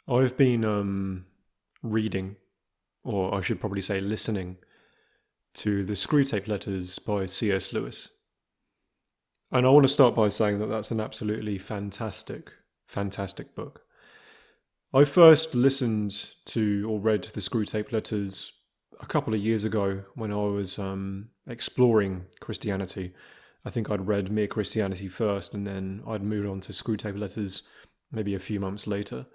I've been reading, or I should probably say listening, to the Screwtape Letters by C.S. Lewis. And I want to start by saying that that's an absolutely fantastic, fantastic book. I first listened to or read the Screwtape Letters a couple of years ago when I was exploring Christianity. I think I'd read Mere Christianity first, and then I'd moved on to Screwtape Letters maybe a few months later.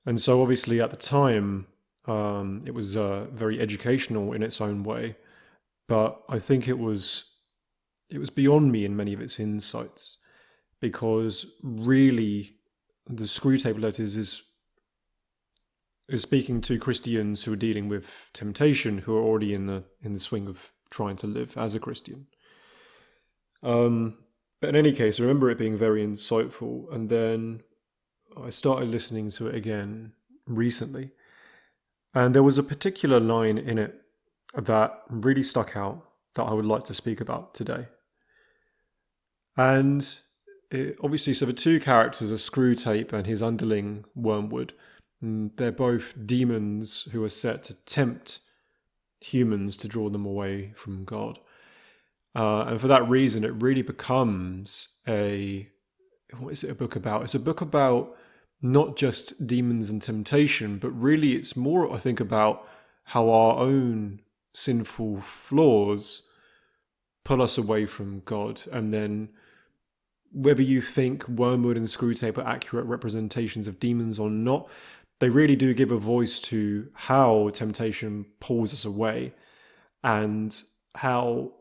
And so, obviously, at the time, it was very educational in its own way, but I think it was beyond me in many of its insights, because really, the Screwtape Letters is speaking to Christians who are dealing with temptation, who are already in the swing of trying to live as a Christian. But in any case, I remember it being very insightful, and then I started listening to it again recently, and there was a particular line in it that really stuck out that I would like to speak about today. And obviously, so the two characters are Screwtape and his underling Wormwood. And they're both demons who are set to tempt humans to draw them away from God. And for that reason, it really becomes what is it a book about? It's a book about not just demons and temptation, but really it's more, I think, about how our own sinful flaws pull us away from God. And then whether you think Wormwood and Screwtape are accurate representations of demons or not, they really do give a voice to how temptation pulls us away, and how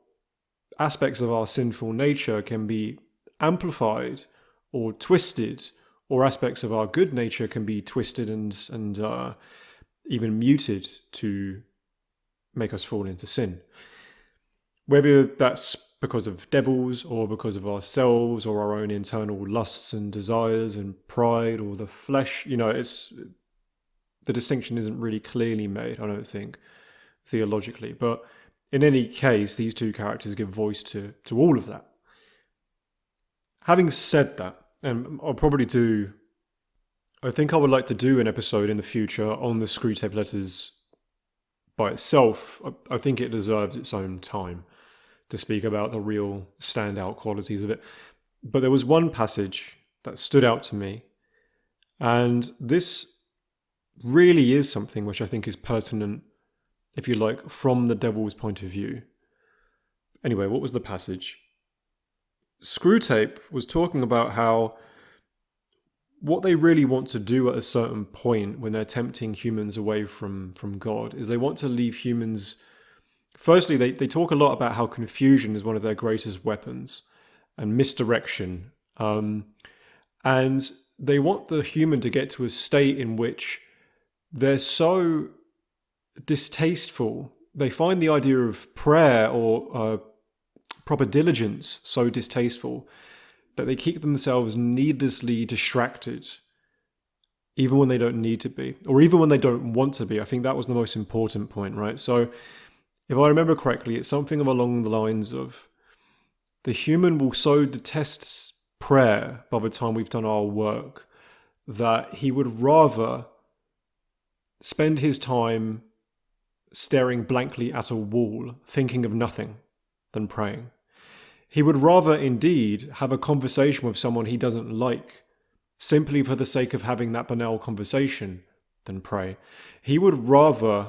aspects of our sinful nature can be amplified or twisted, or aspects of our good nature can be twisted and even muted to make us fall into sin. Whether that's because of devils or because of ourselves or our own internal lusts and desires and pride or the flesh, the distinction isn't really clearly made, I don't think, theologically. But in any case, these two characters give voice to all of that. Having said that, and I think I would like to do an episode in the future on the Screwtape Letters by itself. I think it deserves its own time to speak about the real standout qualities of it. But there was one passage that stood out to me, and this really is something which I think is pertinent, if you like, from the devil's point of view. Anyway, what was the passage? Screwtape was talking about how what they really want to do at a certain point when they're tempting humans away from God is they want to leave humans. Firstly, they talk a lot about how confusion is one of their greatest weapons, and misdirection. And they want the human to get to a state in which they're so distasteful. They find the idea of prayer or proper diligence so distasteful that they keep themselves needlessly distracted, even when they don't need to be, or even when they don't want to be. I think that was the most important point, right? So if I remember correctly, it's something along the lines of the human will so detest prayer by the time we've done our work that he would rather spend his time staring blankly at a wall, thinking of nothing, than praying. He would rather indeed have a conversation with someone he doesn't like, simply for the sake of having that banal conversation, than pray. He would rather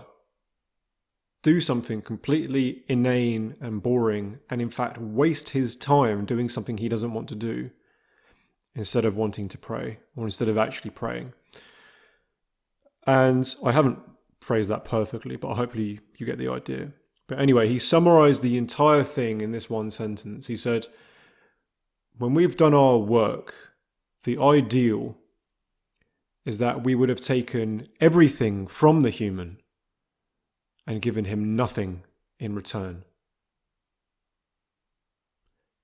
do something completely inane and boring, and in fact waste his time doing something he doesn't want to do, instead of wanting to pray, or instead of actually praying. And I haven't phrased that perfectly, but hopefully you get the idea. But anyway, he summarized the entire thing in this one sentence. He said, when we've done our work, the ideal is that we would have taken everything from the human and given him nothing in return.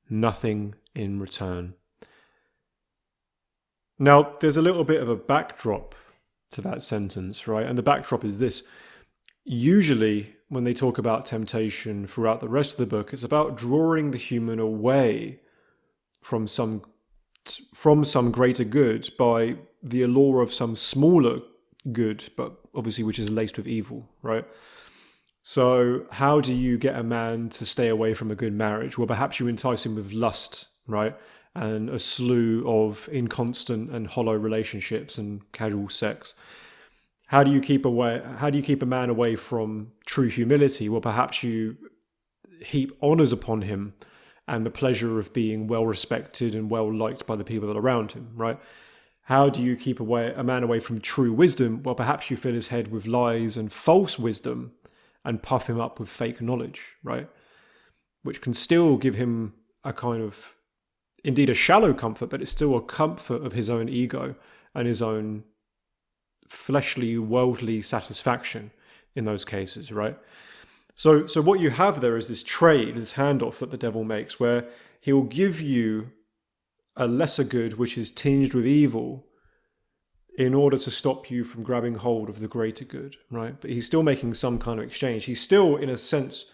Nothing in return. Now, there's a little bit of a backdrop to that sentence, right? And the backdrop is this. Usually, when they talk about temptation throughout the rest of the book, it's about drawing the human away from some greater good by the allure of some smaller good, but obviously which is laced with evil, right? So how do you get a man to stay away from a good marriage? Well, perhaps you entice him with lust, right? And a slew of inconstant and hollow relationships and casual sex. How do you keep a man away from true humility? Well, perhaps you heap honors upon him and the pleasure of being well respected and well liked by the people that are around him, right? How do you keep a man away from true wisdom? Well, perhaps you fill his head with lies and false wisdom and puff him up with fake knowledge, right? Which can still give him a kind of, indeed a shallow comfort, but it's still a comfort of his own ego and his own fleshly, worldly satisfaction in those cases, right? So what you have there is this trade, this handoff that the devil makes, where he will give you a lesser good which is tinged with evil in order to stop you from grabbing hold of the greater good, right? But he's still making some kind of exchange. He's still, in a sense,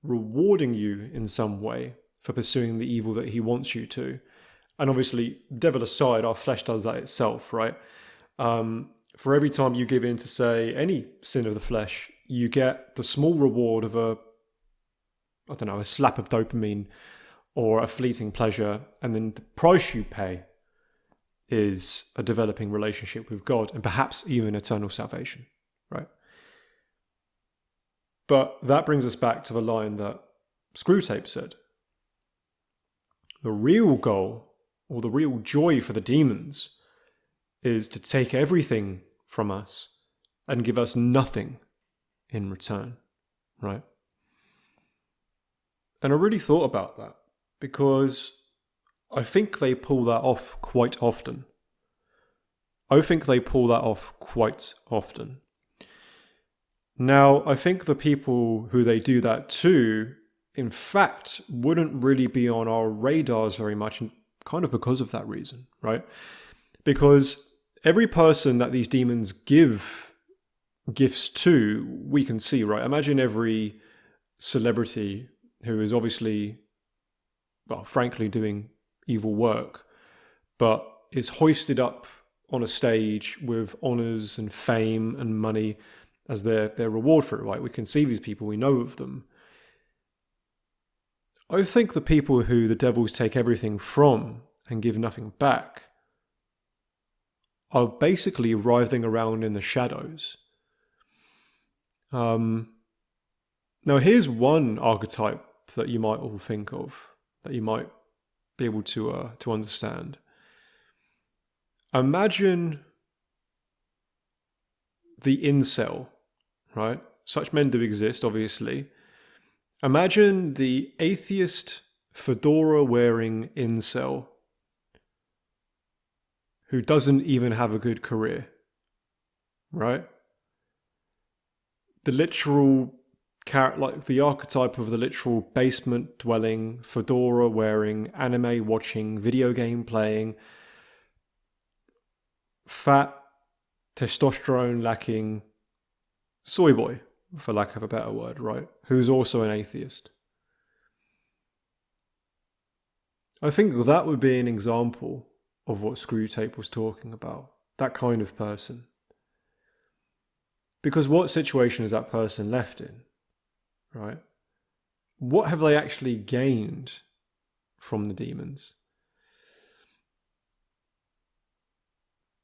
rewarding you in some way for pursuing the evil that he wants you to. And obviously, devil aside, our flesh does that itself, right? For every time you give in to, say, any sin of the flesh, you get the small reward of a slap of dopamine or a fleeting pleasure, and then the price you pay is a developing relationship with God and perhaps even eternal salvation, right? But that brings us back to the line that Screwtape said. The real goal, or the real joy for the demons, is to take everything from us and give us nothing in return, right? And I really thought about that because I think they pull that off quite often. Now, I think the people who they do that to, in fact, wouldn't really be on our radars very much, kind of because of that reason, right? Because every person that these demons give gifts to, we can see, right? Imagine every celebrity who is obviously, well, frankly, doing evil work, but is hoisted up on a stage with honors and fame and money as their reward for it, right? We can see these people, we know of them. I think the people who the devils take everything from and give nothing back are basically writhing around in the shadows. Now, here's one archetype that you might all think of, that you might be able to understand. Imagine the incel, right? Such men do exist, obviously. Imagine the atheist, fedora-wearing incel who doesn't even have a good career, right? The literal, like the archetype of the literal basement-dwelling, fedora-wearing, anime-watching, video game-playing, fat, testosterone-lacking soy boy, for lack of a better word, right? Who's also an atheist. I think that would be an example of what Screwtape was talking about. That kind of person. Because what situation is that person left in, right? What have they actually gained from the demons?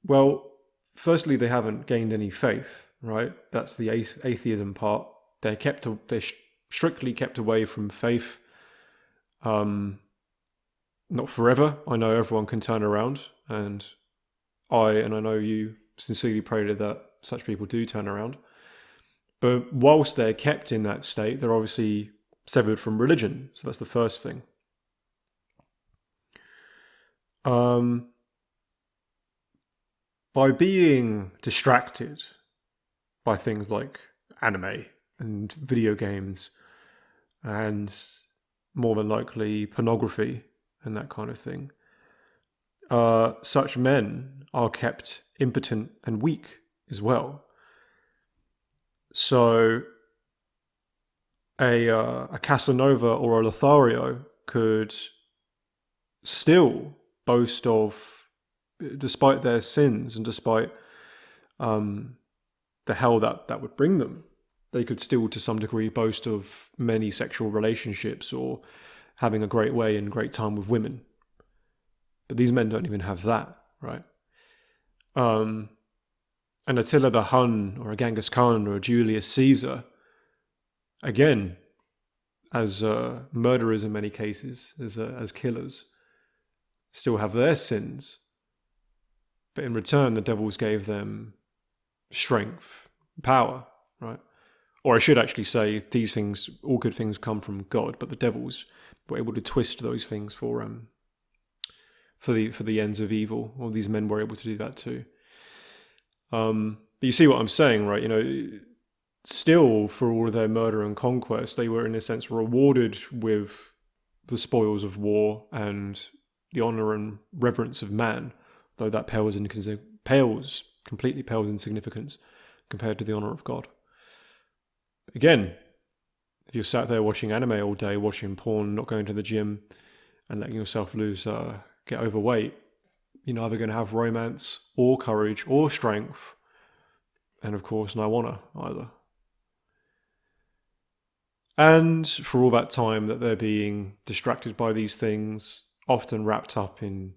Well, firstly, they haven't gained any faith, right? That's the atheism part. They're strictly kept away from faith. Not forever. I know everyone can turn around, and I know you sincerely pray that such people do turn around. But whilst they're kept in that state, they're obviously severed from religion. So that's the first thing. By being distracted by things like anime and video games and more than likely pornography and that kind of thing, such men are kept impotent and weak as well. So a Casanova or a Lothario could still boast of despite their sins and despite the hell that would bring them, they could still, to some degree, boast of many sexual relationships or having a great way and great time with women. But these men don't even have that, right? And Attila the Hun or a Genghis Khan or a Julius Caesar, again, as murderers in many cases, as killers, still have their sins. But in return, the devils gave them strength, power, right? Or I should actually say, these things, all good things come from God, but the devils were able to twist those things for the ends of evil. Or these men were able to do that too. But you see what I'm saying, right? Still, for all of their murder and conquest, they were in a sense rewarded with the spoils of war and the honor and reverence of man, though that completely pales in significance compared to the honor of God. Again, if you're sat there watching anime all day, watching porn, not going to the gym, and letting yourself get overweight, you're neither going to have romance or courage or strength, and of course no honor either. And for all that time that they're being distracted by these things, often wrapped up in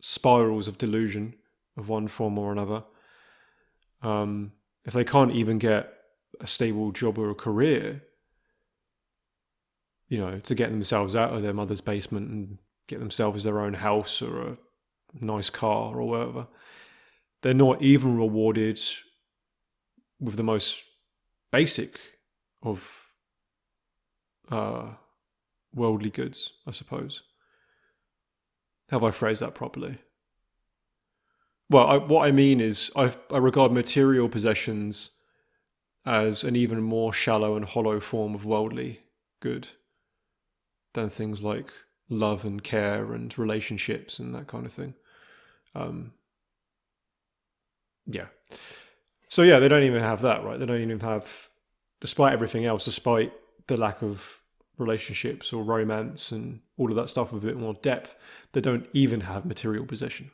spirals of delusion of one form or another, if they can't even get a stable job or a career, to get themselves out of their mother's basement and get themselves their own house or a nice car or whatever, they're not even rewarded with the most basic of worldly goods, I suppose. Have I phrased that properly? Well, what I mean is I regard material possessions as an even more shallow and hollow form of worldly good than things like love and care and relationships and that kind of thing. Yeah. So yeah, they don't even have that, right? They don't even have, despite everything else, despite the lack of relationships or romance and all of that stuff with a bit more depth, they don't even have material possession.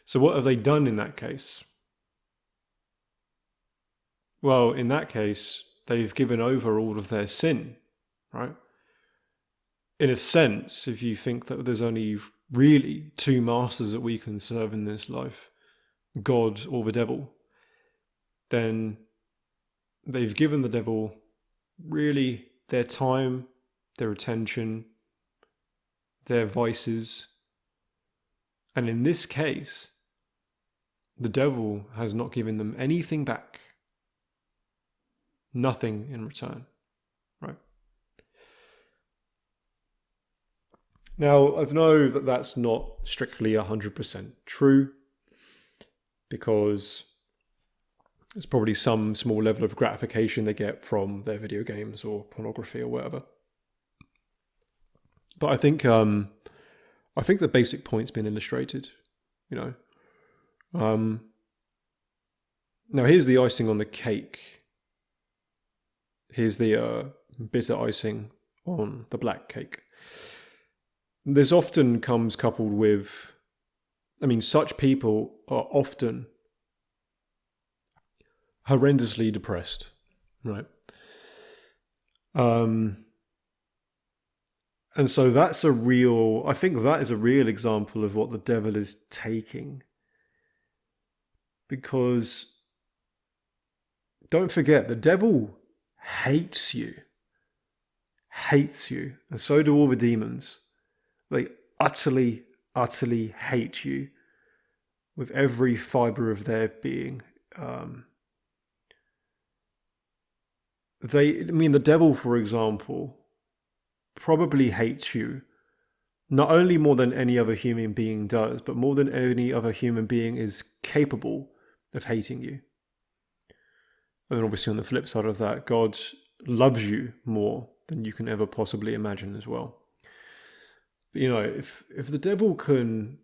So what have they done in that case? Well, in that case, they've given over all of their sin, right? In a sense, if you think that there's only really two masters that we can serve in this life, God or the devil, then they've given the devil really their time, their attention, their vices. And in this case, the devil has not given them anything back. Nothing in return, right? Now, I know that that's not strictly 100% true, because there's probably some small level of gratification they get from their video games or pornography or whatever. But I think the basic point's been illustrated, Now here's the icing on the cake. Here's the bitter icing on the black cake. This often comes coupled with, such people are often horrendously depressed, right? And so I think that is a real example of what the devil is taking. Because don't forget, the devil hates you, and so do all the demons. They utterly, utterly hate you with every fiber of their being. The devil, for example, probably hates you not only more than any other human being does, but more than any other human being is capable of hating you. And then obviously on the flip side of that, God loves you more than you can ever possibly imagine as well. But, if the devil can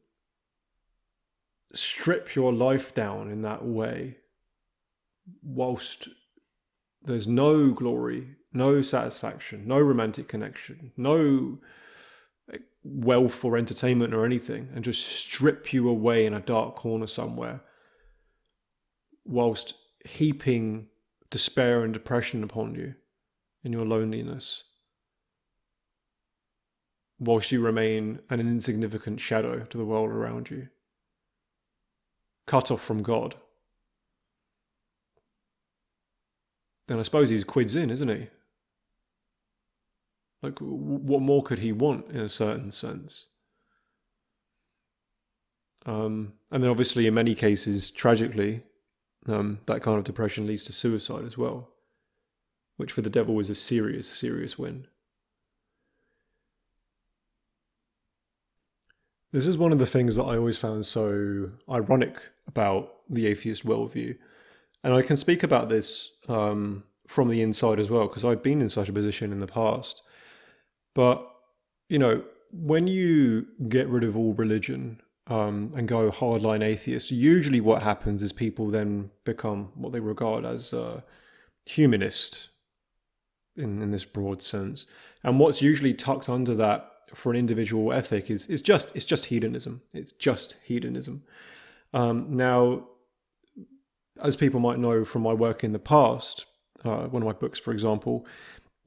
strip your life down in that way, whilst there's no glory, no satisfaction, no romantic connection, no wealth or entertainment or anything and just strip you away in a dark corner somewhere, whilst heaping despair and depression upon you in your loneliness, whilst you remain an insignificant shadow to the world around you, cut off from God, then I suppose he's quids in, isn't he? Like, what more could he want in a certain sense? And then obviously in many cases, tragically, that kind of depression leads to suicide as well, which for the devil is a serious, serious win. This is one of the things that I always found so ironic about the atheist worldview. And I can speak about this from the inside as well, because I've been in such a position in the past. But, when you get rid of all religion and go hardline atheist, usually what happens is people then become what they regard as humanist in this broad sense. And what's usually tucked under that for an individual ethic is just hedonism. It's just hedonism. Now, as people might know from my work in the past, one of my books, for example,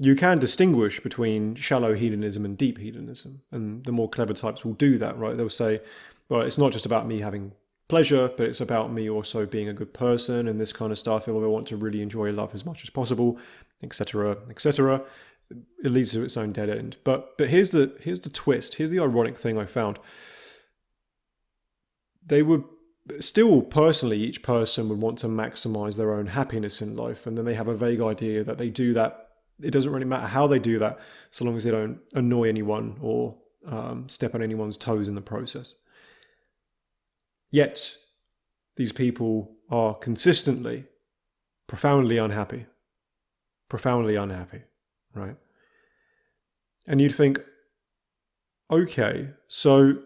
you can distinguish between shallow hedonism and deep hedonism. And the more clever types will do that, right? They'll say, well, it's not just about me having pleasure, but it's about me also being a good person and this kind of stuff. If I want to really enjoy life as much as possible, etc., etc. It leads to its own dead end. But here's the twist. Here's the ironic thing I found. They would still, personally, each person would want to maximize their own happiness in life. And then they have a vague idea that they do that. It doesn't really matter how they do that, so long as they don't annoy anyone or step on anyone's toes in the process. Yet, these people are consistently, profoundly unhappy. Profoundly unhappy, right? And you'd think, okay, so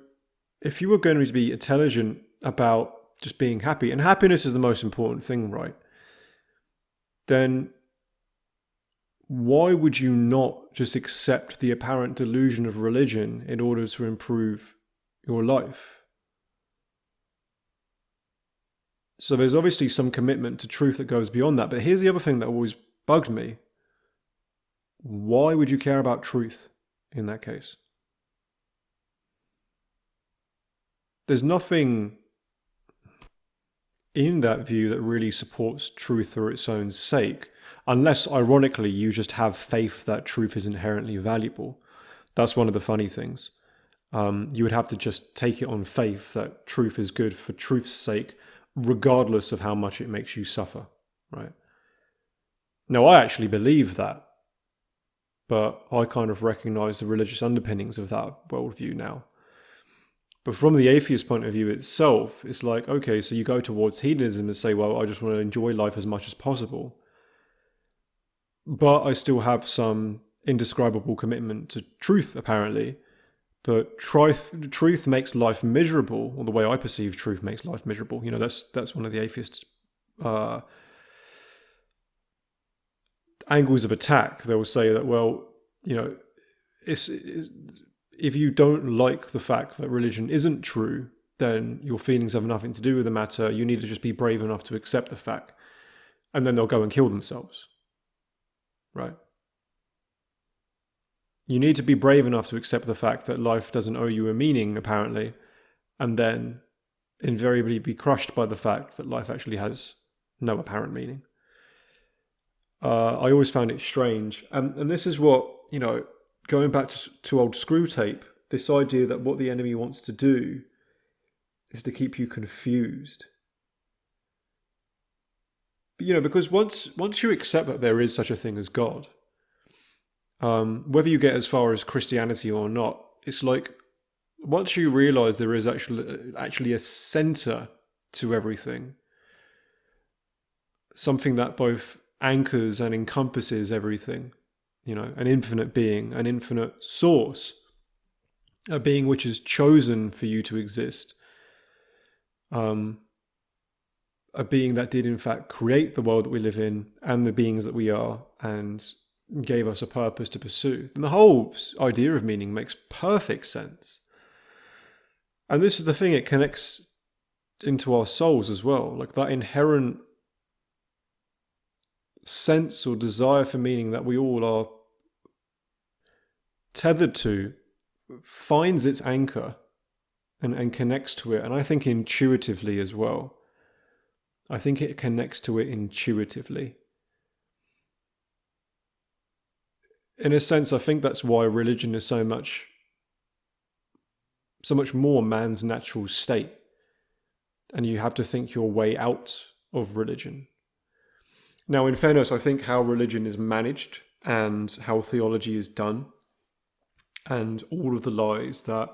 if you were going to be intelligent about just being happy, and happiness is the most important thing, right? Then why would you not just accept the apparent delusion of religion in order to improve your life? So there's obviously some commitment to truth that goes beyond that. But here's the other thing that always bugged me. Why would you care about truth in that case? There's nothing in that view that really supports truth for its own sake, unless, ironically, you just have faith that truth is inherently valuable. That's one of the funny things. You would have to just take it on faith that truth is good for truth's sake, regardless of how much it makes you suffer, right? Now, I actually believe that, but I kind of recognize the religious underpinnings of that worldview now. But from the atheist point of view itself, it's like, okay, so you go towards hedonism and say, well, I just want to enjoy life as much as possible. But I still have some indescribable commitment to truth, apparently. But truth makes life miserable, or the way I perceive truth makes life miserable. That's one of the atheists' angles of attack. They will say that, well, if you don't like the fact that religion isn't true, then your feelings have nothing to do with the matter. You need to just be brave enough to accept the fact. And then they'll go and kill themselves. Right? You need to be brave enough to accept the fact that life doesn't owe you a meaning, apparently, and then invariably be crushed by the fact that life actually has no apparent meaning. I always found it strange. And this is what, going back to old Screw Tape, this idea that what the enemy wants to do is to keep you confused. But, because once you accept that there is such a thing as God, whether you get as far as Christianity or not, it's like, once you realize there is actually a center to everything, something that both anchors and encompasses everything, an infinite being, an infinite source, a being which is chosen for you to exist, a being that did in fact create the world that we live in and the beings that we are, and gave us a purpose to pursue. And the whole idea of meaning makes perfect sense. And this is the thing, it connects into our souls as well. Like that inherent sense or desire for meaning that we all are tethered to finds its anchor and connects to it. And I think intuitively as well. I think it connects to it intuitively. In a sense, I think that's why religion is so much more man's natural state. And you have to think your way out of religion. Now, in fairness, I think how religion is managed and how theology is done and all of the lies that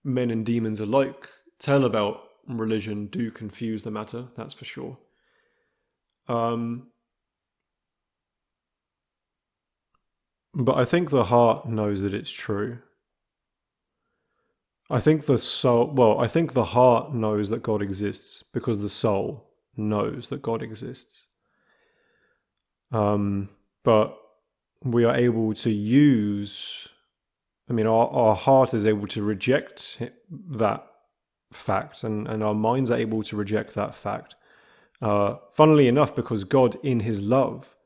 men and demons alike tell about religion do confuse the matter, that's for sure. But I think the heart knows that it's true. I think the heart knows that God exists because the soul knows that God exists. But we are able to use, our heart is able to reject that fact, and our minds are able to reject that fact. Funnily enough, because God, in his love,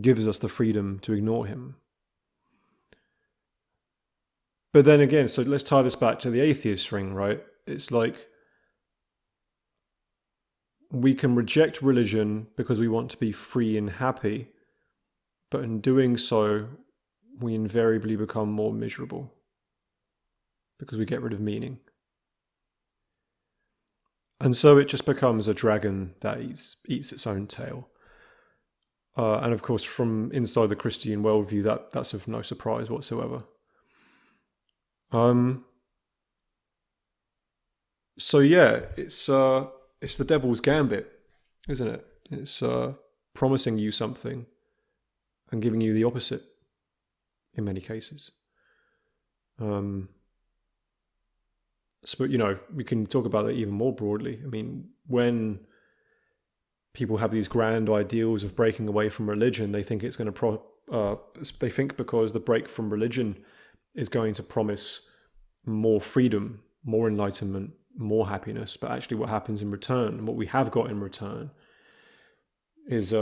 gives us the freedom to ignore him. But then again, so let's tie this back to the atheist ring, right? It's like we can reject religion because we want to be free and happy, but in doing so, we invariably become more miserable because we get rid of meaning. And so it just becomes a dragon that eats its own tail. And of course, from inside the Christian worldview, that's of no surprise whatsoever. So yeah, it's the devil's gambit, isn't it? It's promising you something and giving you the opposite in many cases. So, we can talk about that even more broadly. When people have these grand ideals of breaking away from religion, they think it's going to they think because the break from religion is going to promise more freedom, more enlightenment, more happiness. But actually what happens in return, and what we have got in return, is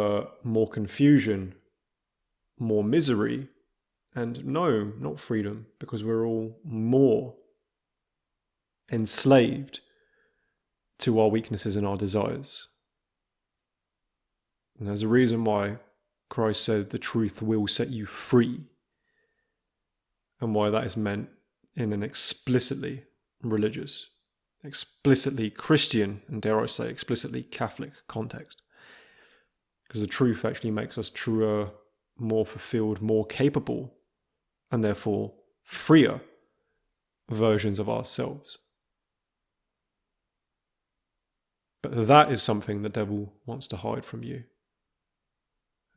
more confusion, more misery, and no, not freedom, because we're all more enslaved to our weaknesses and our desires. And there's a reason why Christ said the truth will set you free, and why that is meant in an explicitly religious, explicitly Christian, and dare I say explicitly Catholic context. Because the truth actually makes us truer, more fulfilled, more capable, and therefore freer versions of ourselves. But that is something the devil wants to hide from you.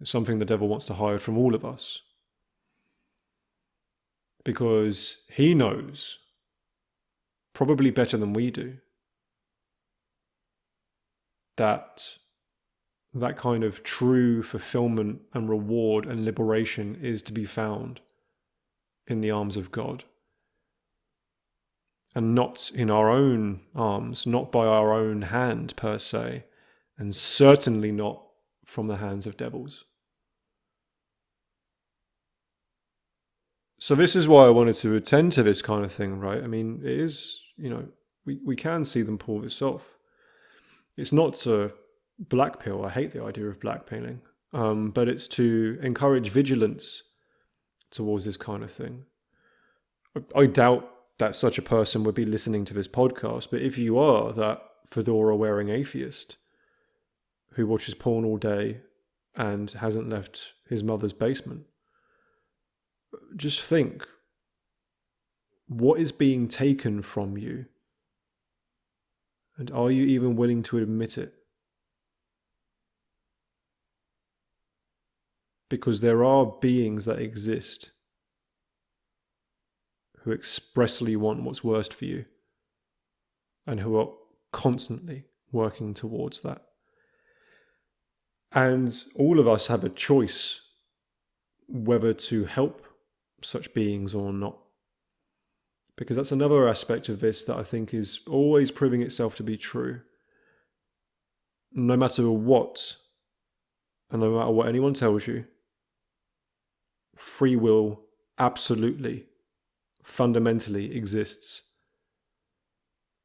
It's something the devil wants to hide from all of us. Because he knows, probably better than we do, that kind of true fulfillment and reward and liberation is to be found in the arms of God. And not in our own arms, not by our own hand per se, and certainly not from the hands of devils. So this is why I wanted to attend to this kind of thing, right? It is, we can see them pull this off. It's not to blackpill. I hate the idea of blackpilling. But it's to encourage vigilance towards this kind of thing. I doubt that such a person would be listening to this podcast, but if you are that fedora-wearing atheist who watches porn all day and hasn't left his mother's basement, just think, what is being taken from you? And are you even willing to admit it? Because there are beings that exist who expressly want what's worst for you and who are constantly working towards that. And all of us have a choice whether to help such beings or not. Because that's another aspect of this that I think is always proving itself to be true. No matter what, and no matter what anyone tells you, free will absolutely, fundamentally exists.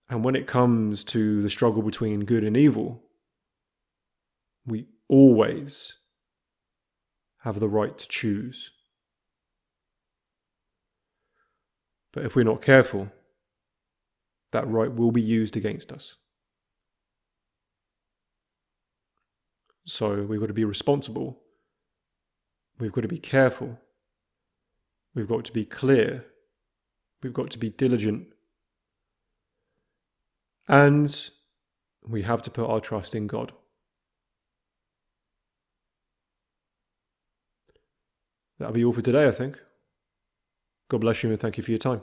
And when it comes to the struggle between good and evil, we always have the right to choose. But if we're not careful, that right will be used against us. So we've got to be responsible. We've got to be careful. We've got to be clear. We've got to be diligent. And we have to put our trust in God. That'll be all for today, I think. God bless you and thank you for your time.